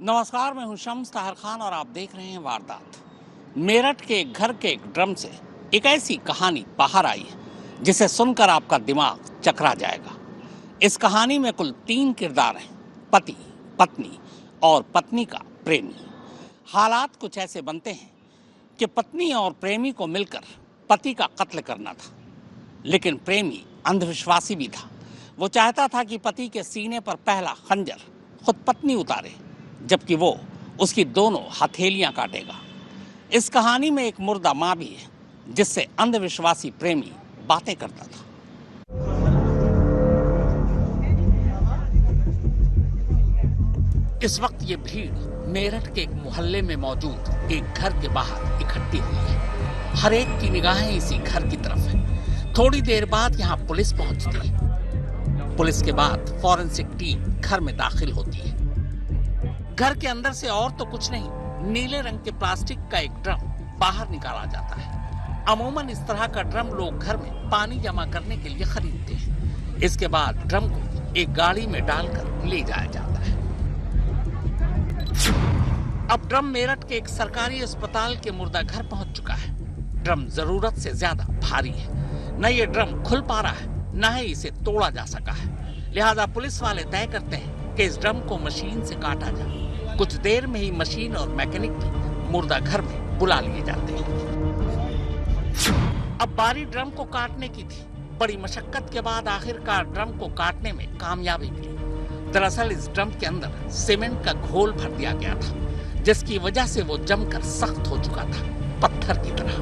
नमस्कार, मैं हूं शम्स ताहर खान और आप देख रहे हैं वारदात। मेरठ के एक घर के एक ड्रम से एक ऐसी कहानी बाहर आई है जिसे सुनकर आपका दिमाग चकरा जाएगा। इस कहानी में कुल 3 किरदार हैं: पति, पत्नी और पत्नी का प्रेमी। हालात कुछ ऐसे बनते हैं कि पत्नी और प्रेमी को मिलकर पति का कत्ल करना था, लेकिन प्रेमी अंधविश्वासी भी था। वो चाहता था कि पति के सीने पर पहला खंजर खुद पत्नी उतारे, जबकि वो उसकी दोनों हथेलियां काटेगा। इस कहानी में एक मुर्दा माँ भी है जिससे अंधविश्वासी प्रेमी बातें करता था। इस वक्त ये भीड़ मेरठ के एक मोहल्ले में मौजूद एक घर के बाहर इकट्ठी हुई है। हर एक की निगाहें इसी घर की तरफ है। थोड़ी देर बाद यहाँ पुलिस पहुंचती है। पुलिस के बाद फॉरेंसिक टीम घर में दाखिल होती है। घर के अंदर से और तो कुछ नहीं, नीले रंग के प्लास्टिक का एक ड्रम बाहर निकाला जाता है। अमूमन इस तरह का ड्रम लोग घर में पानी जमा करने के लिए खरीदते हैं। इसके बाद ड्रम को एक गाड़ी में डालकर ले जाया जाता है। अब ड्रम मेरठ के एक सरकारी अस्पताल के मुर्दा घर पहुंच चुका है। ड्रम जरूरत से ज्यादा भारी है। न ये ड्रम खुल पा रहा है, न ही इसे तोड़ा जा सका है। लिहाजा पुलिस वाले तय करते हैं कि इस ड्रम को मशीन से काटा जाए। कुछ देर में ही मशीन और मैकेनिक भी मुर्दा घर में बुला लिए जाते हैं। अब बारी ड्रम को काटने की थी। बड़ी मशक्कत के बाद आखिरकार ड्रम को काटने में कामयाबी मिली। दरअसल इस ड्रम के अंदर सीमेंट का घोल भर दिया गया था, जिसकी वजह से वो जमकर सख्त हो चुका था, पत्थर की तरह।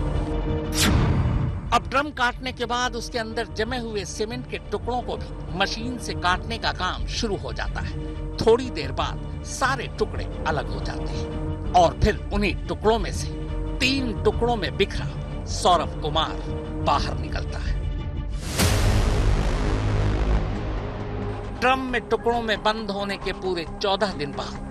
अब ड्रम काटने के बाद उसके अंदर जमे हुए सीमेंट के टुकड़ों को भी मशीन से काटने का काम शुरू हो जाता है। थोड़ी देर बाद सारे टुकड़े अलग हो जाते हैं और फिर उन्हीं टुकड़ों में से 3 टुकड़ों में बिखरा सौरभ कुमार बाहर निकलता है। ड्रम में टुकड़ों में बंद होने के पूरे 14 दिन बाद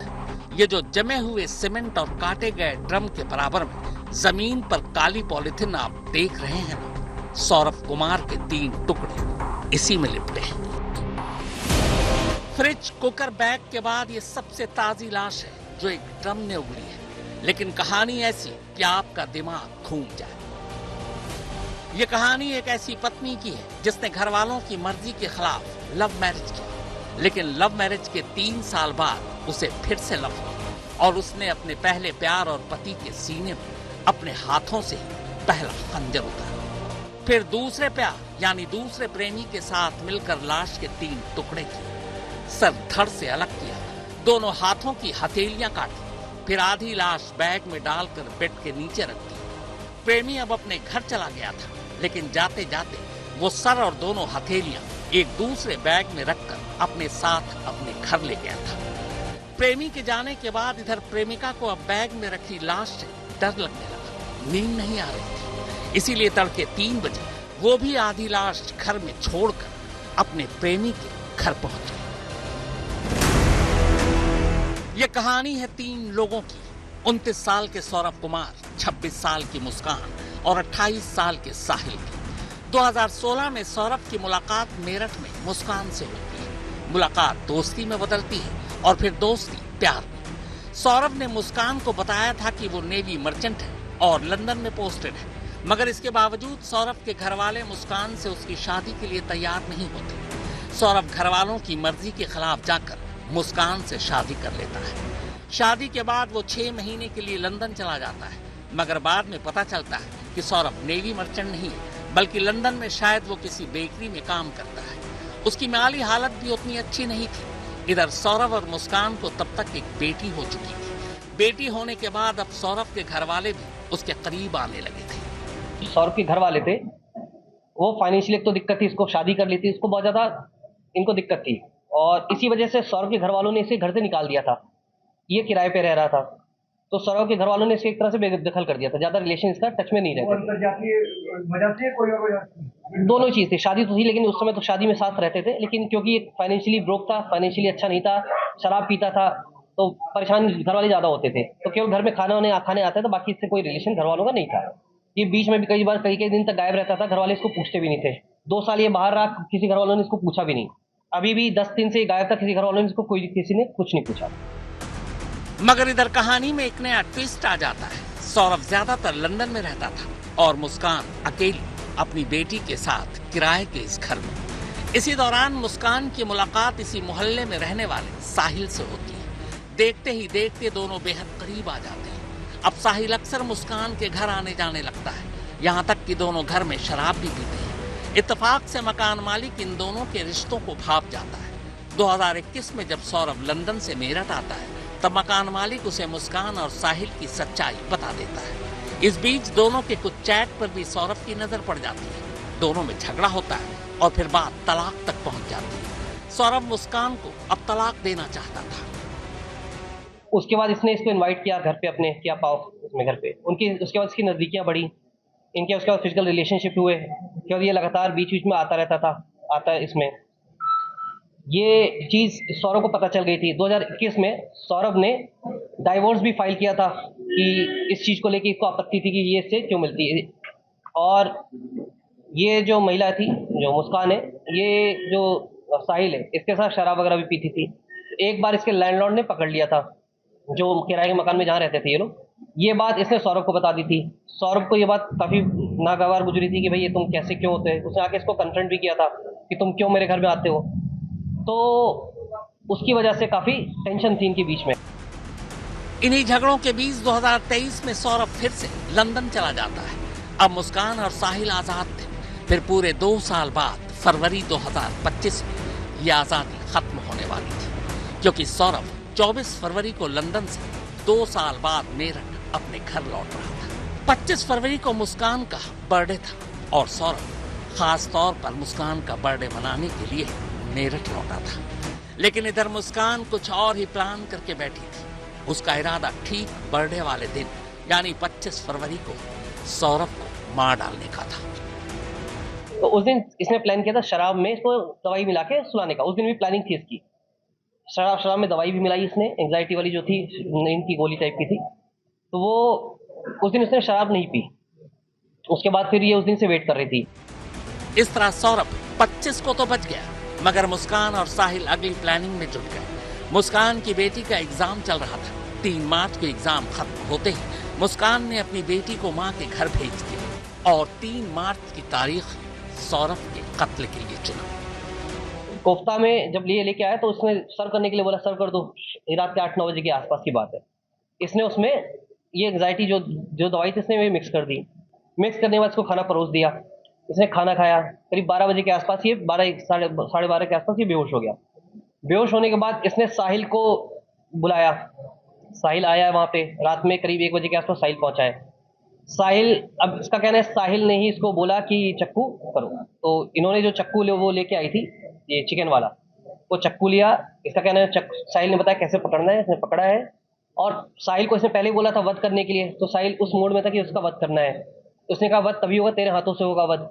ये जो जमे हुए सीमेंट और काटे गए ड्रम के बराबर में जमीन पर काली पॉलिथीन आप देख रहे हैं ना, सौरभ कुमार के 3 टुकड़े इसी में लिपटे हैं। फ्रिज, कुकर, बैग के बाद ये सबसे ताजी लाश है जो एक ड्रम ने उगली है। लेकिन कहानी ऐसी कि आपका दिमाग घूम जाए। ये कहानी एक ऐसी पत्नी की है जिसने घर वालों की मर्जी के खिलाफ लव मैरिज की, लेकिन लव मैरिज के 3 साल बाद उसे फिर से लव हुआ और उसने अपने पहले प्यार और पति के सीने में अपने हाथों से ही पहला खंजर उतारा। फिर दूसरे प्यार यानी दूसरे प्रेमी के साथ मिलकर लाश के 3 टुकड़े किए, सर धड़ से अलग किया, दोनों हाथों की हथेलियां काटी, फिर आधी लाश बैग में डालकर बेड के नीचे रख दी। प्रेमी अब अपने घर चला गया था, लेकिन जाते जाते वो सर और दोनों हथेलियां एक दूसरे बैग में रखकर अपने साथ अपने घर ले गया था। प्रेमी के जाने के बाद इधर प्रेमिका को अब बैग में रखी लाश से डर लगने लगा। नींद नहीं आ रही थी, इसीलिए तड़के 3 बजे वो भी आधी लाश घर में छोड़कर अपने प्रेमी के घर पहुंच गई। ये कहानी है 3 लोगों की: 29 साल के सौरभ कुमार, 26 साल की मुस्कान और 28 साल के साहिल की। 2016 में सौरभ की मुलाकात मेरठ में मुस्कान से होती है। मुलाकात दोस्ती में बदलती है और फिर दोस्ती प्यार में। सौरभ ने मुस्कान को बताया था कि वो नेवी मर्चेंट है और लंदन में पोस्टेड है, मगर इसके बावजूद सौरभ के घर वाले मुस्कान से उसकी शादी के लिए तैयार नहीं होते। सौरभ घर वालों की मर्जी के खिलाफ जाकर मुस्कान से शादी कर लेता है। शादी के बाद वो 6 महीने के लिए लंदन चला जाता है, मगर बाद में पता चलता है कि सौरभ नेवी मर्चेंट नहीं है, बल्कि लंदन में शायद वो किसी बेकरी में काम करता है। उसकी माली हालत भी उतनी अच्छी नहीं थी। इधर सौरभ और मुस्कान को तब तक एक बेटी हो चुकी थी। बेटी होने के बाद अब सौरभ के घर वाले भी उसके करीब आने लगे थे। सौरभ के घर वाले थे, वो फाइनेंशियली एक तो दिक्कत थी, इसको शादी कर ली थी, इसको बहुत ज्यादा इनको दिक्कत थी और इसी वजह से सौरभ के घर वालों ने इसे घर से निकाल दिया था। ये किराए पे रह रहा था, तो सौरभ के घर वालों ने इसे एक तरह से बेदखल कर दिया था। ज्यादा रिलेशन इसका टच में नहीं रहते। दोनों चीज थी, शादी तो थी लेकिन उस समय तो शादी में साथ रहते थे, लेकिन क्योंकि फाइनेंशियली ब्रोक था, फाइनेंशियली अच्छा नहीं था, शराब पीता था, तो परेशान घर वाले ज्यादा होते थे। तो केवल घर में खाने आते तो बाकी इससे कोई रिलेशन घर वालों का नहीं था। ये बीच में भी कई बार कई दिन तक गायब रहता था, घर वाले इसको पूछते भी नहीं थे। 2 साल ये बाहर रहा, किसी घर वालों ने इसको पूछा भी नहीं। अभी भी 10 दिन से गायब था, किसी घर वालों ने इसको किसी ने कुछ नहीं पूछा। मगर इधर कहानी में एक नया ट्विस्ट आ जाता है। सौरभ ज्यादातर लंदन में रहता था और मुस्कान अकेली अपनी बेटी के साथ किराए के इस घर में। इसी दौरान मुस्कान की मुलाकात इसी मोहल्ले में रहने वाले साहिल से होती है। देखते ही देखते दोनों बेहद करीब आ जाते हैं। अब साहिल अक्सर मुस्कान के घर आने जाने लगता है, यहाँ तक कि दोनों घर में शराब भी पीते हैं। इत्तेफाक से मकान मालिक इन दोनों के रिश्तों को भांप जाता है। 2021 में जब सौरभ लंदन से मेरठ आता है, तब मकान मालिक उसे मुस्कान और साहिल की सच्चाई बता देता है। इस बीच दोनों के कुछ चैट पर भी सौरभ की नजर पड़ जाती है। दोनों में झगड़ा होता है और फिर बात तलाक तक पहुंच जाती है। सौरभ मुस्कान को अब तलाक देना चाहता था। उसके बाद इसने इसको इनवाइट किया घर पे अपने, क्या पाओ उसमें घर पे उनकी। उसके बाद इसकी नज़दीकियाँ बढ़ी इनके, उसके बाद फिजिकल रिलेशनशिप हुए। उसके बाद ये लगातार बीच बीच में आता रहता था, आता है इसमें। ये चीज़ सौरभ को पता चल गई थी। 2021 में सौरभ ने डाइवोर्स भी फाइल किया था कि इस चीज़ को लेके इसको आपत्ति थी कि ये इससे क्यों मिलती है। और ये जो महिला थी, जो मुस्कान है, ये जो साहिल है, इसके साथ शराब वगैरह भी पीती थी। एक बार इसके लैंडलॉर्ड ने पकड़ लिया था, जो किराए के मकान में जहाँ रहते थे ये लोग। ये बात इसने सौरभ को बता दी थी। सौरभ को ये बात काफ़ी नागवार गुजरी थी कि भाई ये तुम कैसे क्यों होते हैं। उसने आके इसको कन्फ्रंट भी किया था कि तुम क्यों मेरे घर में आते हो। तो उसकी वजह से काफ़ी टेंशन थी इनके बीच में। इन्हीं झगड़ों के बीच 2023 में सौरभ फिर से लंदन चला जाता है। अब मुस्कान और साहिल आजाद थे। फिर पूरे 2 साल बाद फरवरी 2025 में ये आजादी खत्म होने वाली थी, क्योंकि सौरभ 24 फरवरी को लंदन से 2 साल बाद मेरठ अपने घर लौट रहा था। 25 फरवरी को मुस्कान का बर्थडे था और सौरभ खास तौर पर मुस्कान का बर्थडे मनाने के लिए मेरठ लौटा था। लेकिन इधर मुस्कान कुछ और ही प्लान करके बैठी थी। उसका इरादा ठीक बर्थडे वाले दिन यानी 25 फरवरी को सौरभ को मार डालने का था। तो उस दिन इसने प्लान किया था शराब में इसको दवाई मिला के सुलाने का। उस दिन भी प्लानिंग थी इसकी। शराब में दवाई भी मिलाई इसने, एंग्जाइटी वाली जो थी, नींद की गोली टाइप की थी। तो वो उस दिन उसने शराब नहीं पी। उसके बाद फिर ये उस दिन से वेट कर रही थी। इस तरह सौरभ 25 को तो बच गया, मगर मुस्कान और साहिल अगली प्लानिंग में जुट गए। मुस्कान की बेटी का एग्जाम चल रहा था। 3 मार्च को एग्जाम खत्म होते ही मुस्कान ने अपनी बेटी को मां के घर भेज दिया और 3 मार्च की तारीख सौरभ के कत्ल के लिए चुना। कोफ्ता में जब लेके आया तो उसने सर्व करने के लिए बोला, सर्व कर दो। रात के 8-9 बजे के आसपास की बात है। इसने उसमें ये एंग्जाइटी जो दवाई थी इसने मिक्स कर दी। मिक्स करने के बाद इसको खाना परोस दिया। इसने खाना खाया। करीब 12 बजे के आसपास, ये 12 साढ़े 12 के आसपास ये बेहोश हो गया। बेहोश होने के बाद इसने साहिल को बुलाया। साहिल आया वहाँ पे रात में करीब 1 बजे के आसपास साहिल पहुंचा है। साहिल, अब इसका कहना है साहिल ने ही इसको बोला कि चक्कू करो। तो इन्होंने जो चक्कू वो लेके आई थी, ये चिकन वाला, वो चक्कू लिया। इसका कहना है साहिल ने बताया कैसे पकड़ना है, इसने पकड़ा है। और साहिल को इसने पहले बोला था वध करने के लिए, तो साहिल उस मोड में था कि उसका वध करना है। उसने कहा वध तभी होगा, तेरे हाथों से होगा वध।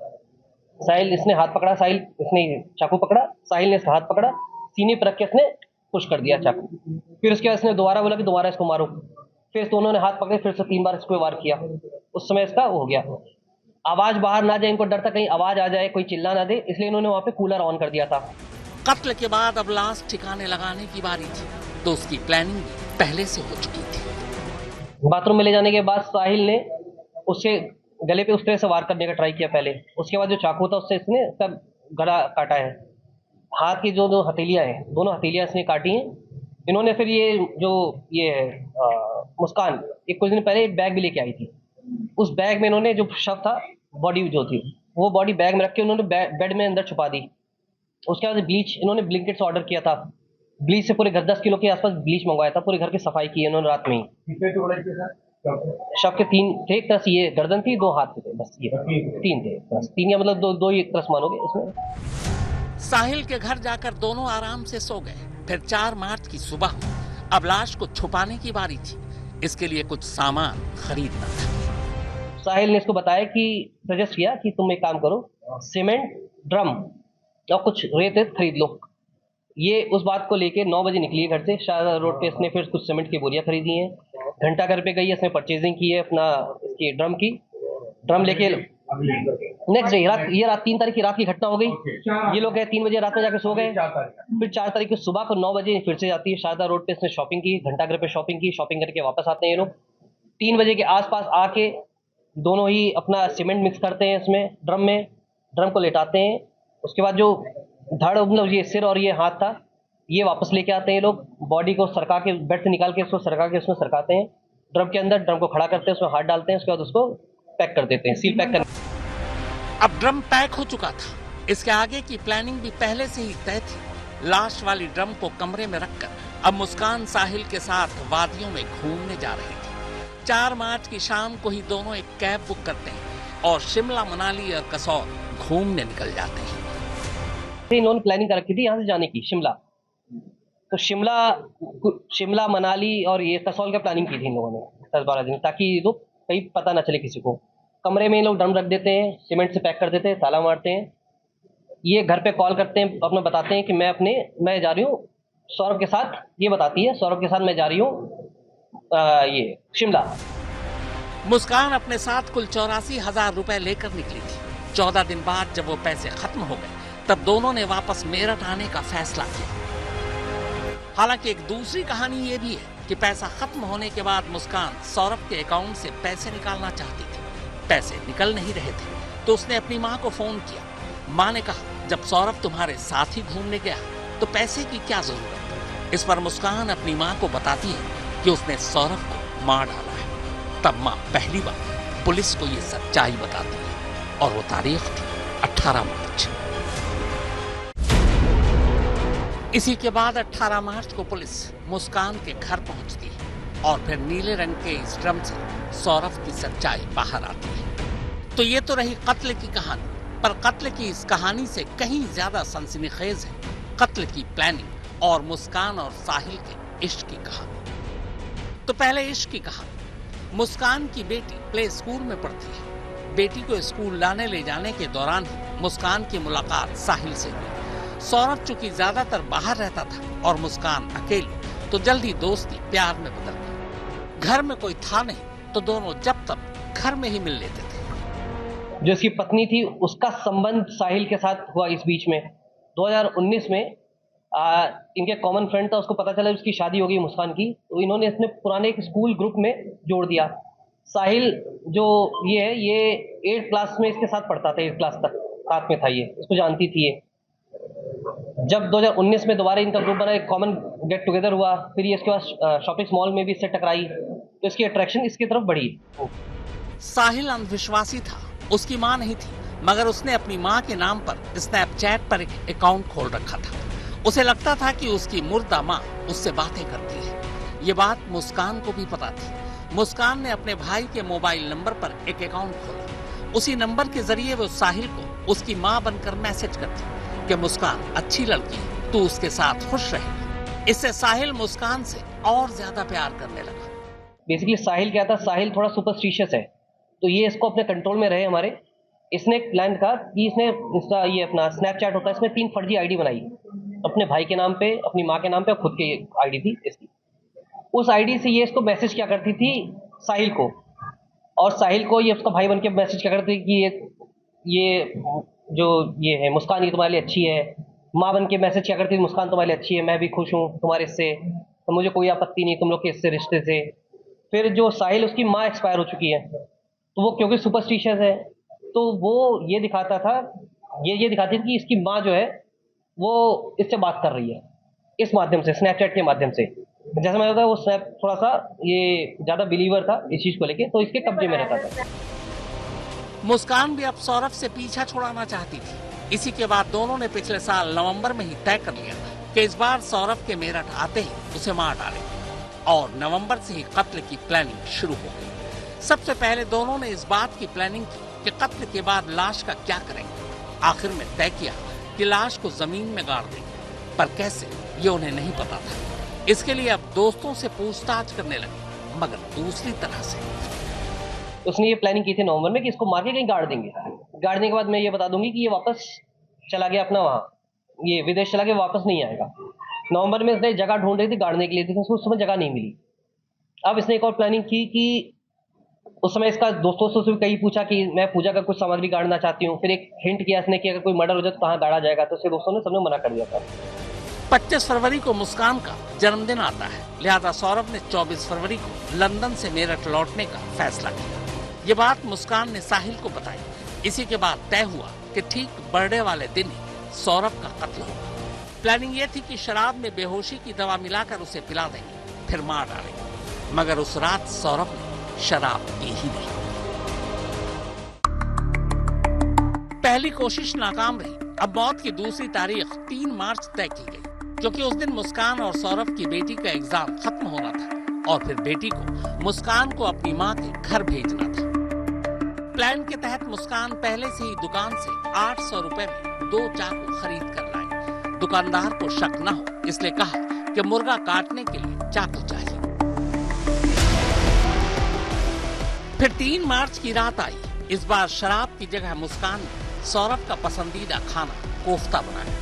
साहिल, इसने हाथ पकड़ा, साहिल इसने चाकू पकड़ा, साहिल ने इसका हाथ पकड़ा, सीने पर रख के इसने पुश कर दिया चाकू। फिर उसके बाद इसने दोबारा बोला कि दोबारा इसको मारो। फिर दोनों ने हाथ पकड़े, फिर से 3 बार इसको वार किया। उस समय इसका हो गया। आवाज बाहर ना जाए, इनको डर था कहीं आवाज आ जाए, कोई चिल्ला ना दे, इसलिए इन्होंने वहां पे कूलर ऑन कर दिया था। कत्ल के बाद अब लाश ठिकाने लगाने की बारी थी, तो उसकी प्लानिंग भी पहले से हो चुकी थी। बाथरूम में ले जाने के बाद साहिल ने उसके गले पे उस तरह से वार करने का ट्राई किया पहले। उसके बाद जो चाकू था उससे इसने इसका गला काटा है। हाथ की जो 2 हथेलियां हैं, दोनों हथेलियां इसने काटी हैं। इन्होंने फिर मुस्कान एक कुछ दिन पहले एक बैग भी लेके आई थी। उस बैग में इन्होंने जो शव था, बॉडी जो थी, वो बॉडी बैग में रख के उन्होंने बेड में अंदर छुपा दी। उसके बाद ब्लीच इन्होंने ब्लिंकेट से ऑर्डर किया था। ब्लीच से पूरे घर 10 किलो के आसपास ब्लीच मंगवाया था। पूरे घर की सफाई की इन्होंने रात में ही। शव के 3 थे, एक तरह से ये गर्दन थी, 2 हाथ थे, बस ये 3 थे, बस 3 या मतलब 2 ही एक तरह से मानोगे इसमें। साहिल के घर जाकर दोनों आराम से सो गए। फिर 4 मार्च की सुबह अब लाश को छुपाने की बारी थी। इसके लिए कुछ सामान खरीदना था। साहिल ने इसको बताया कि सजेस्ट किया कि तुम एक काम करो, सीमेंट, ड्रम और कुछ रेत खरीद लो। ये उस बात को लेके 9 बजे निकली है घर से। शाहजहां रोड पे इसने फिर कुछ सीमेंट की बोरियां खरीदी हैं। घंटा घर पे गई है, इसने परचेजिंग की है अपना इसकी ड्रम की। ड्रम लेके नेक्स्ट डे रात, ये रात 3 तारीख की रात की घटना हो गई। ये लोग गए 3 बजे रात में जाके सो गए। फिर 4 तारीख की सुबह को 9 बजे फिर से जाती है शारदा रोड पे, इसने शॉपिंग की, घंटाघर पे शॉपिंग की, शॉपिंग करके वापस आते हैं ये लोग। 3 बजे के आसपास आके दोनों ही अपना सीमेंट मिक्स करते हैं इसमें ड्रम को लेटाते हैं। उसके बाद जो धड़ मतलब ये सिर और ये हाथ था, ये वापस लेके आते हैं ये लोग। बॉडी को सरका के बेड से निकाल के इसको सरका के उसमें सरकाते हैं ड्रम के अंदर। ड्रम को खड़ा करते हैं, उसमें हाथ डालते हैं, उसके बाद उसको पैक कर देते हैं, सील पैक कर। अब ड्रम पैक हो चुका था, इसके आगे की प्लानिंग भी पहले से ही तय थी। लाश वाली ड्रम को कमरे में रखकर अब मुस्कान साहिल के साथ वादियों में घूमने जा रही थी। 4 मार्च की शाम को ही दोनों एक कैब बुक करते हैं और शिमला, मनाली और कसौल घूमने निकल जाते हैं। इन्होंने प्लानिंग कर रखी थी यहाँ से जाने की शिमला, तो शिमला मनाली और ये कसौल का प्लानिंग की थी इन लोगों ने 10-12 दिन, ताकि ये लोग कहीं पता ना चले किसी को। कमरे में ये लोग ड्रम रख देते हैं, सीमेंट से पैक कर देते हैं, ताला मारते हैं। ये घर पे कॉल करते हैं, अपना बताते हैं कि मैं जा रही हूँ सौरभ के साथ। ये बताती है सौरभ के साथ मैं जा रही हूँ ये शिमला। मुस्कान अपने साथ कुल 84,000 रुपए लेकर निकली थी। 14 दिन बाद जब वो पैसे खत्म हो गए तब दोनों ने वापस मेरठ आने का फैसला किया। हालांकि एक दूसरी कहानी ये भी है कि पैसा खत्म होने के बाद मुस्कान सौरभ के अकाउंट से पैसे निकालना चाहती थी। पैसे निकल नहीं रहे थे तो उसने अपनी माँ को फोन किया। माँ ने कहा, जब सौरभ तुम्हारे साथ ही घूमने गया तो पैसे की क्या जरूरत। इस पर मुस्कान अपनी माँ को बताती है कि उसने सौरभ को मार डाला है। तब माँ पहली बार पुलिस को ये सच्चाई बताती है और वो तारीख थी 18 मार्च। इसी के बाद 18 मार्च को पुलिस मुस्कान के घर पहुंचती है और फिर नीले रंग के इस ड्रम से सौरभ की सच्चाई बाहर आती है। तो ये तो रही कत्ल की कहानी, पर कत्ल की इस कहानी से कहीं ज्यादा सनसनीखेज है कत्ल की प्लानिंग और मुस्कान और साहिल के इश्क की कहानी। तो पहले इश्क की कहानी। मुस्कान की बेटी प्ले स्कूल में पढ़ती है। बेटी को स्कूल लाने ले जाने के दौरान ही मुस्कान की मुलाकात साहिल से हुई। सौरभ चूंकि ज्यादातर बाहर रहता था और मुस्कान अकेली, तो जल्दी दोस्ती प्यार में बदल गई। घर में कोई था नहीं तो दोनों जब तक घर में ही मिल लेते थे। जो इसकी पत्नी थी उसका संबंध साहिल के साथ हुआ इस बीच में 2019 में। इनके कॉमन फ्रेंड था, उसको पता चला उसकी शादी हो गई मुस्कान की, तो इन्होंने इसने पुराने एक स्कूल ग्रुप में जोड़ दिया। साहिल जो ये है, ये 8th क्लास में इसके साथ पढ़ता था, 8th क्लास तक साथ में था, ये इसको जानती थी ये। जब 2019 में दोबारा इनका ग्रुप बना, एक कॉमन गेट टुगेदर हुआ, फिर ये इसके बाद शॉपिंग मॉल में भी इससे टकराई, तो इसकी अट्रैक्शन इसकी तरफ बढ़ी। साहिल अंधविश्वासी था, उसकी मां नहीं थी, मगर उसने अपनी मां के नाम पर स्नैपचैट पर एक अकाउंट खोल रखा था। उसे लगता था कि उसकी मुर्दा मां उससे बातें करती है। ये बात मुस्कान को भी पता थी। मुस्कान ने अपने भाई के मोबाइल नंबर पर एक अकाउंट खोला। उसी नंबर के जरिए वो साहिल को उसकी मां बनकर मैसेज करती कि मुस्कान अच्छी लड़की है, तू उसके साथ खुश रहेगी। इससे साहिल मुस्कान से और ज्यादा प्यार करने लगा। बेसिकली साहिल क्या था, साहिल थोड़ा सुपरस्टिशियस है, तो ये इसको अपने कंट्रोल में रहे हमारे। इसने एक प्लान था कि इसने इसका ये अपना स्नैपचैट होता है, इसमें 3 फर्जी आईडी बनाई, अपने भाई के नाम पे, अपनी माँ के नाम पे और खुद की आईडी थी इसकी। उस आईडी से ये इसको मैसेज क्या करती थी साहिल को, और साहिल को ये उसका भाई बन के मैसेज क्या करती थी कि ये जो ये है मुस्कान, ये तुम्हारे लिए अच्छी है। माँ बन के मैसेज क्या करती थी, मुस्कान तुम्हारे लिए अच्छी है, मैं भी खुश हूँ तुम्हारे इससे, तो मुझे कोई आपत्ति नहीं तुम लोग के इससे रिश्ते से। फिर जो साहिल, उसकी माँ एक्सपायर हो चुकी है, तो वो क्योंकि सुपरस्टिशियस है, तो वो ये दिखाता था, ये दिखाती थी कि इसकी माँ जो है वो इससे बात कर रही है इस माध्यम से, स्नैपचैट के माध्यम से। जैसा मैं बताया, वो स्नैप थोड़ा सा ये ज्यादा बिलीवर था इस चीज को लेके, तो इसके कब्जे में रहता था। मुस्कान भी अब सौरभ से पीछा छुड़ाना चाहती थी। इसी के बाद दोनों ने पिछले साल नवंबर में ही तय कर लिया कि इस बार सौरभ के मेरठ आते ही उसे मार डालेंगे, और नवंबर से ही कत्ल की प्लानिंग शुरू हो गई। सबसे पहले दोनों ने इस बात की प्लानिंग की कि कत्ल के बाद लाश का क्या करेंगे। आखिर में तय किया कि लाश को जमीन में गाड़ देंगे, पर कैसे ये उन्हें नहीं पता था। इसके लिए अब दोस्तों से पूछताछ करने लगे, मगर दूसरी तरह से। उसने ये प्लानिंग की थी नवंबर में कि इसको मार के कहीं गाड़ देंगे, गाड़ने के बाद मैं ये बता दूंगी कि ये वापस चला गया अपना वहाँ, ये विदेश चला गया, वापस नहीं आएगा। नवंबर में इसने जगह ढूंढ रही थी गाड़ने के लिए, लेकिन उसको उस समय जगह नहीं मिली। अब इसने एक और प्लानिंग की कि उस समय इसका दोस्तों से भी कहीं पूछा कि मैं पूजा का कुछ सामग्री गाड़ना चाहती हूँ। फिर एक हिंट किया इसने कि अगर कोई मर्डर हो जाए तो कहाँ गाड़ा जाएगा, तो उसके दोस्तों ने सबने मना कर दिया था। 25 फरवरी को मुस्कान का जन्मदिन आता है, लिहाजा सौरभ ने 24 फरवरी को लंदन से मेरठ लौटने का फैसला किया। ये बात मुस्कान ने साहिल को बताई। इसी के बाद तय हुआ कि ठीक बर्थडे वाले दिन ही सौरभ का कत्ल होगा। प्लानिंग ये थी कि शराब में बेहोशी की दवा मिलाकर उसे पिला देंगे, फिर मार डालेंगे। मगर उस रात सौरभ ने शराब पी ही नहीं। पहली कोशिश नाकाम रही। अब मौत की दूसरी तारीख 3 मार्च तय की गई, क्योंकि उस दिन मुस्कान और सौरभ की बेटी का एग्जाम खत्म होना था और फिर बेटी को मुस्कान को अपनी मां के घर भेजना था। प्लान के तहत मुस्कान पहले से ही दुकान से 800 रुपए में 2 चाकू खरीद कर लाई। दुकानदार को शक न हो इसलिए कहा कि मुर्गा काटने के लिए चाकू चाहिए। फिर 3 मार्च की रात आई। इस बार शराब की जगह मुस्कान ने सौरभ का पसंदीदा खाना कोफ्ता बनाया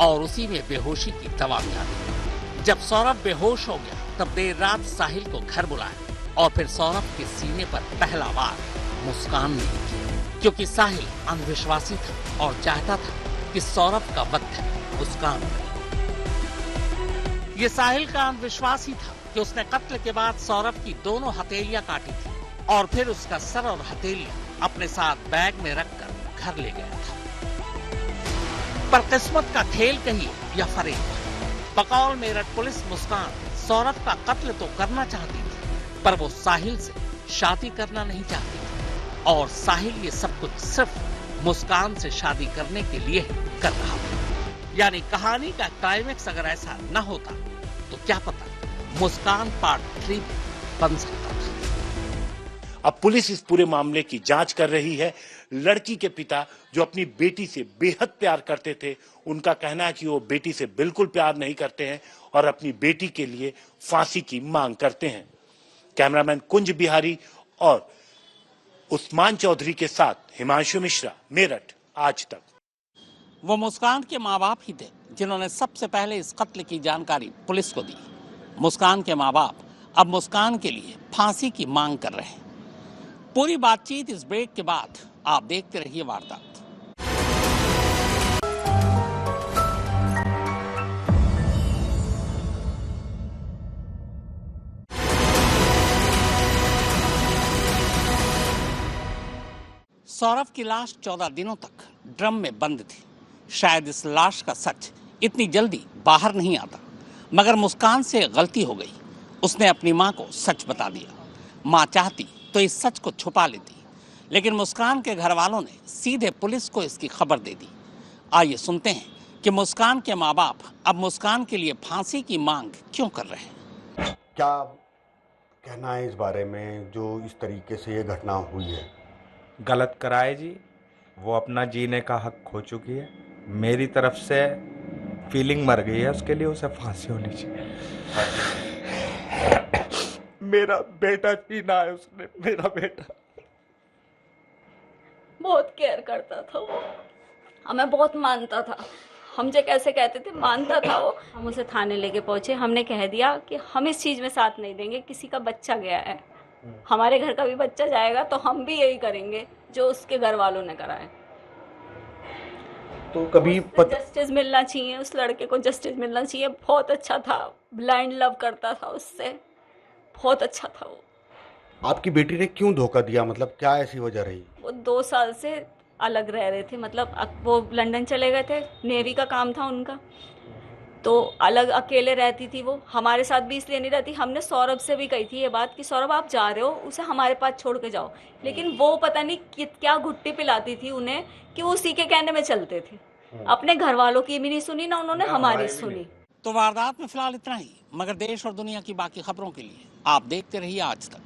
और उसी में बेहोशी की दवा मिला दी। जब सौरभ बेहोश हो गया तब देर रात साहिल को घर बुलाया और फिर सौरभ के सीने पर पहला वार मुस्कान ने किया, क्योंकि साहिल अंधविश्वासी था और चाहता था कि सौरभ का वध मुस्कान करे। ये साहिल का अंधविश्वास ही था कि उसने कत्ल के बाद सौरभ की दोनों हथेलियां काटी थी और फिर उसका सर और हथेलियां अपने साथ बैग में रखकर घर ले गया था। पर किस्मत का खेल कहिए या फरेब, बकौल मेरठ पुलिस मुस्कान सौरभ का कत्ल तो करना चाहती थी, पर वो साहिल से शादी करना नहीं चाहती थी और साहिल ये सब कुछ सिर्फ मुस्कान से शादी करने के लिए कर रहा था। यानी कहानी का क्लाइमेक्स अगर ऐसा न होता तो क्या पता मुस्कान पार्ट 3 बन सकता था। अब पुलिस इस पूरे मामले की जांच कर रही है। लड़की के पिता जो अपनी बेटी से बेहद प्यार करते थे, उनका कहना है कि वो बेटी से बिल्कुल प्यार नहीं करते हैं और अपनी बेटी के लिए फांसी की मांग करते हैं। कैमरामैन कुंज बिहारी और उस्मान चौधरी के साथ हिमांशु मिश्रा, मेरठ, आज तक। वो मुस्कान के माँ बाप ही थे जिन्होंने सबसे पहले इस कत्ल की जानकारी पुलिस को दी। मुस्कान के माँ बाप अब मुस्कान के लिए फांसी की मांग कर रहे हैं। पूरी बातचीत इस ब्रेक के बाद आप देखते रहिए वारदात। सौरभ की लाश 14 दिनों तक ड्रम में बंद थी। शायद इस लाश का सच इतनी जल्दी बाहर नहीं आता, मगर मुस्कान से गलती हो गई। उसने अपनी मां को सच बता दिया। मां चाहती तो इस सच को छुपा लेती, लेकिन मुस्कान के घर वालों ने सीधे पुलिस को इसकी खबर दे दी। आइए सुनते हैं कि मुस्कान के माँ बाप अब मुस्कान के लिए फांसी की मांग क्यों कर रहे हैं। क्या कहना है इस बारे में जो इस तरीके से ये घटना हुई है? गलत कराए जी, वो अपना जीने का हक खो चुकी है। मेरी तरफ से फीलिंग मर गई है, उसके लिए उसे फांसी होनी चाहिए। मेरा बेटा जीना है उसने, मेरा बेटा। बहुत केयर करता था वो, हमें बहुत मानता था। हम जो कैसे कहते थे मानता था वो। हम उसे थाने लेके पहुंचे, हमने कह दिया कि हम इस चीज़ में साथ नहीं देंगे। किसी का बच्चा गया है, हमारे घर का भी बच्चा जाएगा तो हम भी यही करेंगे जो उसके घर वालों ने करा है। तो कभी जस्टिस मिलना चाहिए, उस लड़के को जस्टिस मिलना चाहिए। बहुत अच्छा था, ब्लाइंड लव करता था उससे, बहुत अच्छा था वो। आपकी बेटी ने क्यों धोखा दिया, मतलब क्या ऐसी वजह रही? वो 2 साल से अलग रह रहे थे, मतलब वो लंदन चले गए थे, नेवी का काम था उनका, तो अलग अकेले रहती थी वो। हमारे साथ भी इसलिए नहीं रहती। हमने सौरभ से भी कही थी ये बात कि सौरभ आप जा रहे हो, उसे हमारे पास छोड़ के जाओ, लेकिन वो पता नहीं क्या घुट्टी पिलाती थी उन्हें कि वो उसी के कहने में चलते थे। अपने घर वालों की भी नहीं सुनी ना उन्होंने हमारी सुनी। तो वारदात में फिलहाल इतना ही, मगर देश और दुनिया की बाकी खबरों के लिए आप देखते रहिए आज तक।